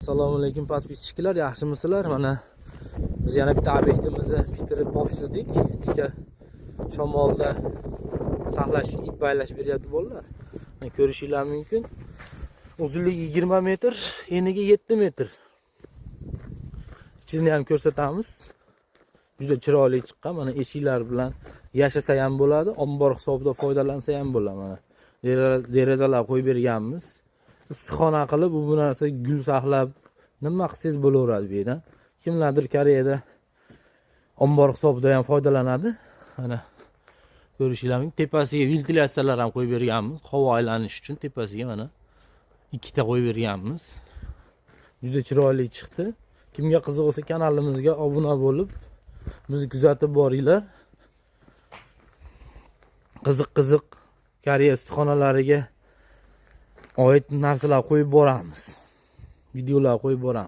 Assalomu alaykum podpischilar, yaxshimisizlar? Mana biz yana bitta obyektimizni bitirib topshirdik. Bitta shamolda saqlash, ip baylash beryapti bolalar. Mana ko'rishingiz mumkin. Uzunligi 20 metr, eniga 7 metr. Ichini ham ko'rsatamiz. Juda chiroyli chiqqan. Mana eshiklar bilan yashasa ham bo'ladi, ombor hisobida foydalansa ham bo'ladi. Mana derazalar qo'yib berganmiz. Issiqxona qilib bu narsa gul saqlab nima qilsangiz bo'laveradi bu yerda. Kimlardir Koreyada ombor hisobida ham foydalanadi. Mana ko'rishingiz mumkin. Tepasiga ventilyatsiyalar ham qo'yib berganmiz. Havo aylanish uchun tepasiga mana ikkita qo'yib berganmiz. Juda chiroyli chiqdi. Kimga qiziq bo'lsa kanalimizga obuna bo'lib bizni kuzatib boringlar. Qiziq Koreya issiqxonalariga oid narsalar qo'yib boramiz. Videolar qo'yib boramiz.